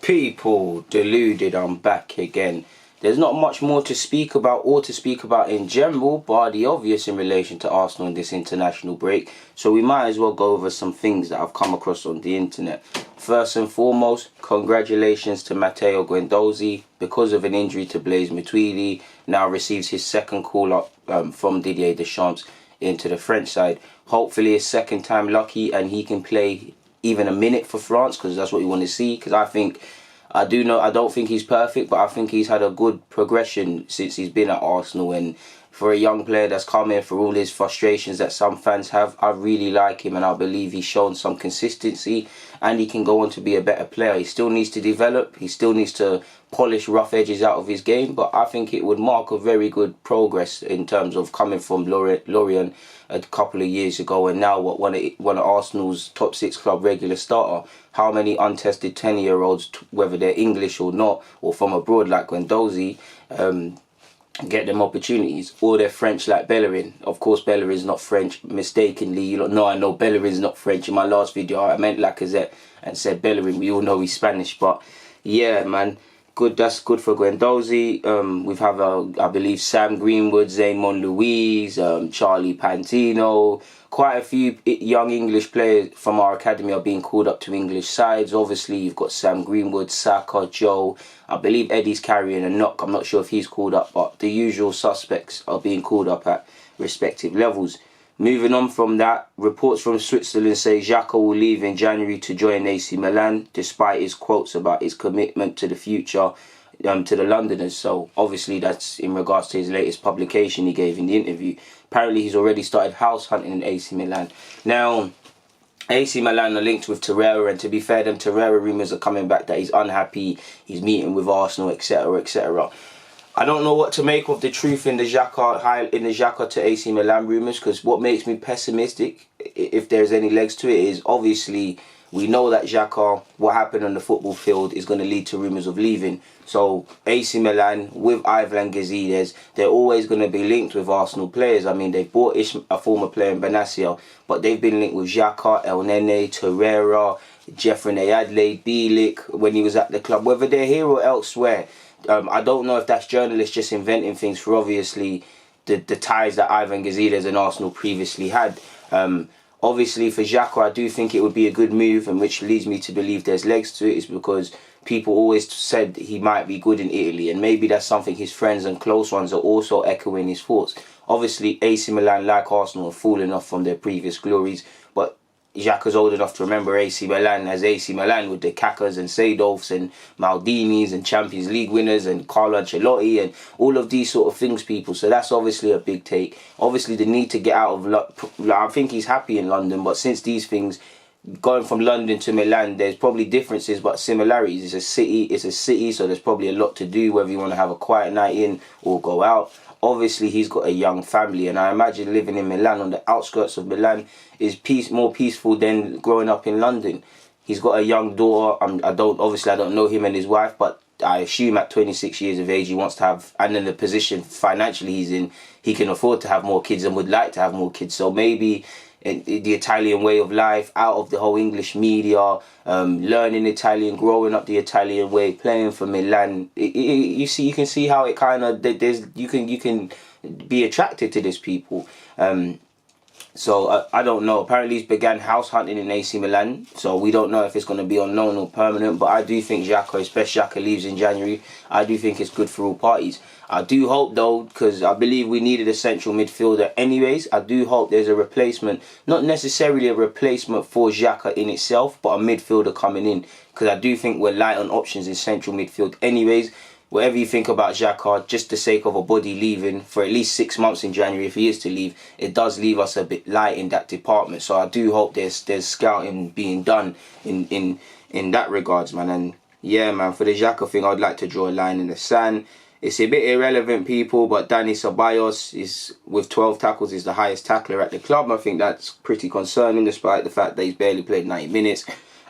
People, Deluded, I'm back again. There's not much more to speak about or to speak about in general, but the obvious in relation to Arsenal in this international break. So we might as well go over some things that I've come across on the internet. First and foremost, congratulations to Matteo Guendouzi. Because of an injury to Blaise Matuidi, now receives his second call-up from Didier Deschamps into the French side. Hopefully his second time lucky and he can play even a minute for France, because that's what we want to see. Because I don't think he's perfect, but I think he's had a good progression since he's been at Arsenal. And for a young player that's come in, for all his frustrations that some fans have, I really like him, and I believe he's shown some consistency and he can go on to be a better player. He still needs to develop, he still needs to polish rough edges out of his game, but I think it would mark a very good progress in terms of coming from Lorient a couple of years ago and now one of Arsenal's top 6 club regular starter. How many untested 10-year-olds, whether they're English or not, or from abroad like Guendouzi, get them opportunities, or they're French like Bellerin. Of course, Bellerin's not French, mistakenly. You don't know, I know Bellerin's not French. In my last video, I meant Lacazette and said Bellerin. We all know he's Spanish, but yeah, man, good. That's good for Guendouzi. We have, I believe, Sam Greenwood, Zayn Monlouise, Charlie Pantino. Quite a few young English players from our academy are being called up to English sides. Obviously, you've got Sam Greenwood, Xhaka, Joe. I believe Eddie's carrying a knock. I'm not sure if he's called up, but the usual suspects are being called up at respective levels. Moving on from that, reports from Switzerland say Xhaka will leave in January to join AC Milan, despite his quotes about his commitment to the future to the Londoners. So obviously that's in regards to his latest publication he gave in the interview. Apparently he's already started house hunting in AC Milan. Now, AC Milan are linked with Torreira, and to be fair, them Torreira rumours are coming back that he's unhappy, he's meeting with Arsenal, etc, etc. I don't know what to make of the truth in the Xhaka to AC Milan rumours, because what makes me pessimistic, if there's any legs to it, is obviously we know that Xhaka, what happened on the football field, is going to lead to rumours of leaving. So AC Milan with Ivan Gazidis, they're always going to be linked with Arsenal players. I mean, they've bought a former player in Benacia, but they've been linked with Xhaka, El Nene, Torreira, Jeffrey Adelaide, Bielik when he was at the club. Whether they're here or elsewhere, I don't know if that's journalists just inventing things for obviously the ties that Ivan Gazidis and Arsenal previously had. Obviously for Xhaka, I do think it would be a good move, and which leads me to believe there's legs to it, is because people always said he might be good in Italy, and maybe that's something his friends and close ones are also echoing his thoughts. Obviously AC Milan, like Arsenal, are falling off from their previous glories, but Xhaka's old enough to remember AC Milan as AC Milan with the Kakas and Seedorfs and Maldinis and Champions League winners and Carlo Ancelotti and all of these sort of things, people. So that's obviously a big take. Obviously the need to get out of I think he's happy in London, but since these things, going from London to Milan, there's probably differences but similarities. It's a city, so there's probably a lot to do, whether you want to have a quiet night in or go out. Obviously, he's got a young family, and I imagine living in Milan, on the outskirts of Milan, is more peaceful than growing up in London. He's got a young daughter. I don't know him and his wife, but I assume at 26 years of age, he wants to have, and in the position financially he's in, he can afford to have more kids and would like to have more kids. So maybe the Italian way of life, out of the whole English media, learning Italian, growing up the Italian way, playing for Milan. You can see how it kind of, you can be attracted to these people. So I don't know. Apparently he's began house hunting in AC Milan, so we don't know if it's going to be on loan or permanent. But I do think Xhaka, especially Xhaka, leaves in January. I do think it's good for all parties. I do hope though, because I believe we needed a central midfielder anyways, I do hope there's a replacement, not necessarily a replacement for Xhaka in itself, but a midfielder coming in, because I do think we're light on options in central midfield anyways. Whatever you think about Xhaka, just the sake of a body leaving for at least 6 months in January, if he is to leave, it does leave us a bit light in that department. So I do hope there's scouting being done in that regards, man. And yeah, man, for the Xhaka thing, I'd like to draw a line in the sand. It's a bit irrelevant, people, but Dani Ceballos is, with 12 tackles, is the highest tackler at the club. I think that's pretty concerning, despite the fact that he's barely played 90 minutes.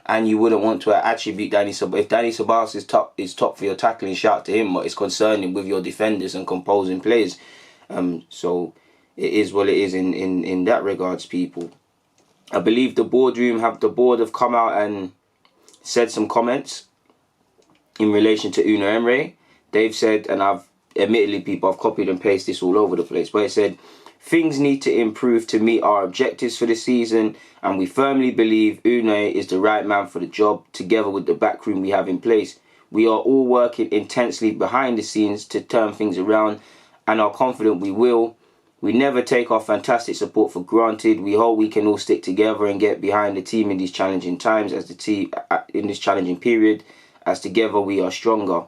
And you wouldn't want to attribute Dani Ceballos. If Dani Ceballos is top for your tackling, shout to him. But it's concerning with your defenders and composing players. So it is what it is in that regards, people. I believe the board have come out and said some comments. in relation to Unai Emery. They've said, and I've copied and pasted this all over the place, but it said, things need to improve to meet our objectives for the season, and we firmly believe Unai is the right man for the job, together with the backroom we have in place. We are all working intensely behind the scenes to turn things around, and are confident we will. We never take our fantastic support for granted. We hope we can all stick together and get behind the team in these challenging times, as the team in this challenging period, as together we are stronger.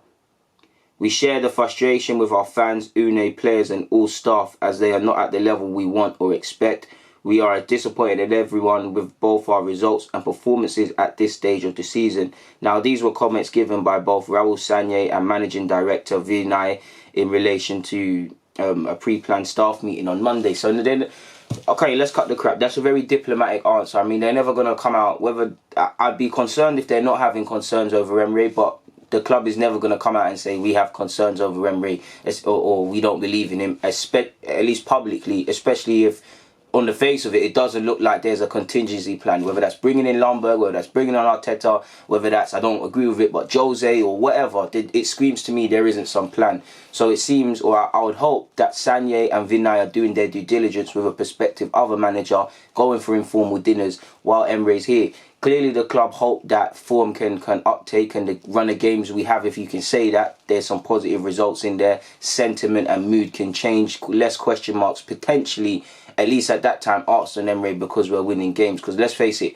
We share the frustration with our fans, Unai players and all staff, as they are not at the level we want or expect. We are disappointed in everyone with both our results and performances at this stage of the season. Now, these were comments given by both Raul Sanllehi and Managing Director Vinay in relation to a pre-planned staff meeting on Monday. So then, okay, let's cut the crap. That's a very diplomatic answer. I mean, they're never going to come out. I'd be concerned if they're not having concerns over Emery, but the club is never going to come out and say we have concerns over Emery or we don't believe in him, at least publicly, especially if on the face of it, it doesn't look like there's a contingency plan, whether that's bringing in Lombard, whether that's bringing on Arteta, whether that's, I don't agree with it, but Jose or whatever. It screams to me there isn't some plan. So it seems, or I would hope, that Sanllehi and Vinay are doing their due diligence with a prospective other manager, going for informal dinners while Emery's here. Clearly the club hope that form can uptake, and the run of games we have, if you can say that, there's some positive results in there. Sentiment and mood can change, less question marks potentially, at least at that time, Arsenal and Emery, because we're winning games. Because let's face it,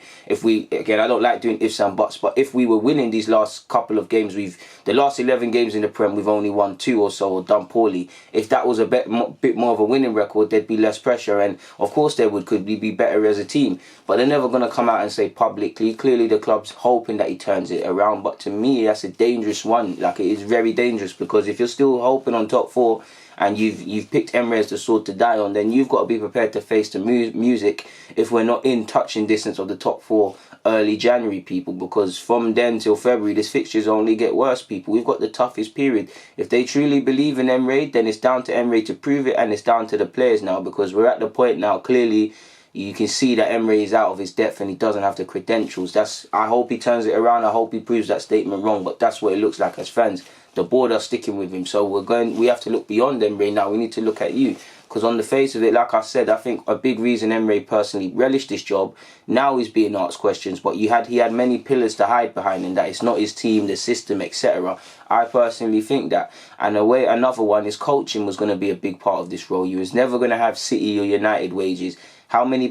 again, I don't like doing ifs and buts, but if we were winning these last couple of games, the last 11 games in the Prem, we've only won 2 or so, or done poorly. If that was a bit more of a winning record, there'd be less pressure, and of course could we be better as a team. But they're never going to come out and say publicly. Clearly the club's hoping that he turns it around, but to me, that's a dangerous one. Like, it is very dangerous, because if you're still hoping on top 4, and you've picked Emery as the sword to die on, then you've got to be prepared to face the music if we're not in touching distance of the top 4 early January, people, because from then till February, this fixtures only get worse, people. We've got the toughest period. If they truly believe in Emery, then it's down to Emery to prove it, and it's down to the players now, because we're at the point now, clearly, you can see that Emery is out of his depth and he doesn't have the credentials. I hope he turns it around. I hope he proves that statement wrong, but that's what it looks like as fans. The board are sticking with him, so we have to look beyond Emery now. We need to look at you, because on the face of it, like I said, I think a big reason Emery personally relished this job, now he's being asked questions, but he had many pillars to hide behind him, that it's not his team, the system, etc. I personally think that. And another one is coaching was going to be a big part of this role. You was never going to have City or United wages. How many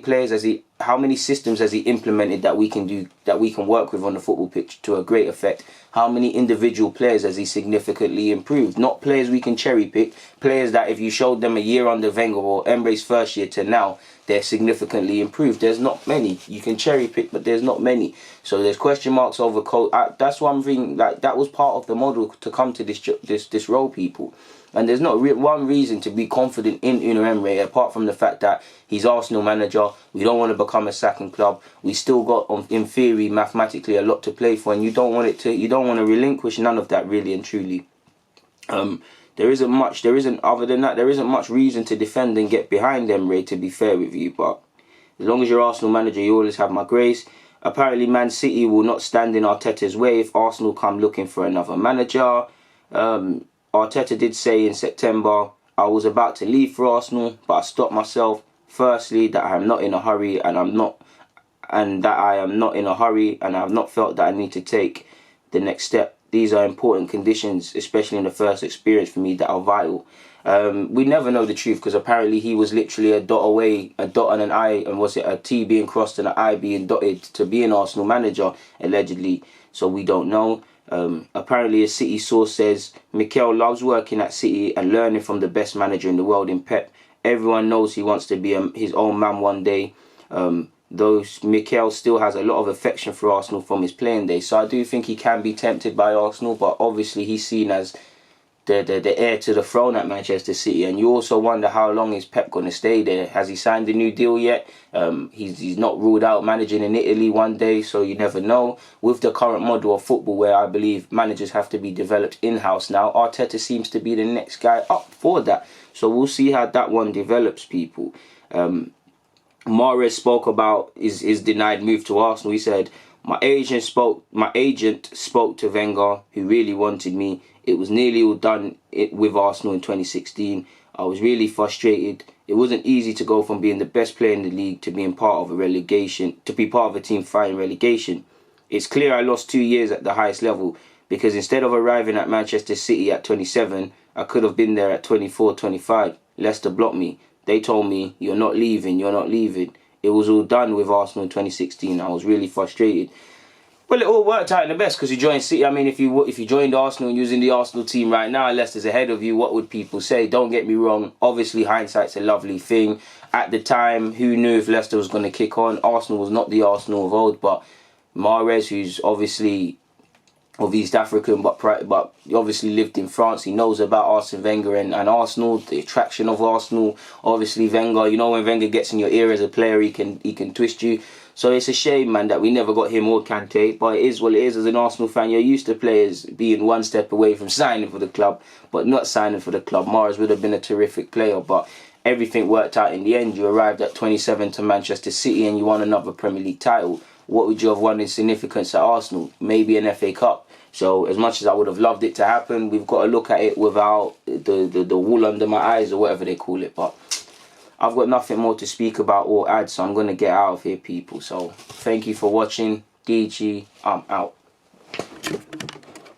systems has he implemented that we can work with on the football pitch to a great effect? How many individual players has he significantly improved? Not players we can cherry pick, players that if you showed them a year under Wenger or Emery's first year to now, they're significantly improved. There's not many. You can cherry pick, but there's not many. So there's question marks over coach. That's one thing. Like, that was part of the model to come to this role, people. And there's not one reason to be confident in Unai Emery, apart from the fact that he's Arsenal manager. We don't want to become a second club. We still got, in theory, mathematically, a lot to play for, and you don't want to relinquish none of that, really and truly. There isn't much reason to defend and get behind Emery, to be fair with you. But as long as you're Arsenal manager, you always have my grace. Apparently, Man City will not stand in Arteta's way if Arsenal come looking for another manager. Arteta did say in September, I was about to leave for Arsenal, but I stopped myself. Firstly, that I am not in a hurry, and I have not felt that I need to take the next step. These are important conditions, especially in the first experience for me, that are vital. We never know the truth, because apparently he was literally a dot away, a dot and an I, and was it a T being crossed and an I being dotted to be an Arsenal manager, allegedly. So we don't know. Apparently a City source says Mikel loves working at City and learning from the best manager in the world in Pep. Everyone knows he wants to be his own man one day. Though Mikel still has a lot of affection for Arsenal from his playing days, so I do think he can be tempted by Arsenal, but obviously he's seen as the heir to the throne at Manchester City, and you also wonder how long is Pep going to stay there. Has he signed a new deal yet? He's not ruled out managing in Italy one day, so you never know. With the current model of football, where I believe managers have to be developed in-house now, Arteta seems to be the next guy up for that. So we'll see how that one develops, people. Mahrez spoke about his denied move to Arsenal. He said, My agent spoke to Wenger, who really wanted me. It was nearly all done with Arsenal in 2016. I was really frustrated. It wasn't easy to go from being the best player in the league to being part of a team fighting relegation. It's clear I lost 2 years at the highest level, because instead of arriving at Manchester City at 27, I could have been there at 24, 25. Leicester blocked me. They told me, you're not leaving. It was all done with Arsenal in 2016. I was really frustrated. Well, it all worked out in the best, because you joined City. I mean, if you joined Arsenal and using the Arsenal team right now, Leicester's ahead of you, what would people say? Don't get me wrong. Obviously, hindsight's a lovely thing. At the time, who knew if Leicester was going to kick on? Arsenal was not the Arsenal of old, but Mahrez, who's obviously of East African, but obviously lived in France. He knows about Arsene Wenger and Arsenal, the attraction of Arsenal. Obviously, Wenger, you know, when Wenger gets in your ear as a player, he can twist you. So it's a shame, man, that we never got him or Kante. But it is what it is. As an Arsenal fan, you're used to players being one step away from signing for the club, but not signing for the club. Mahrez would have been a terrific player, but everything worked out in the end. You arrived at 27 to Manchester City and you won another Premier League title. What would you have won in significance at Arsenal? Maybe an FA Cup. So as much as I would have loved it to happen, we've got to look at it without the wool under my eyes, or whatever they call it. But I've got nothing more to speak about or add, so I'm going to get out of here, people. So thank you for watching. DG, I'm out.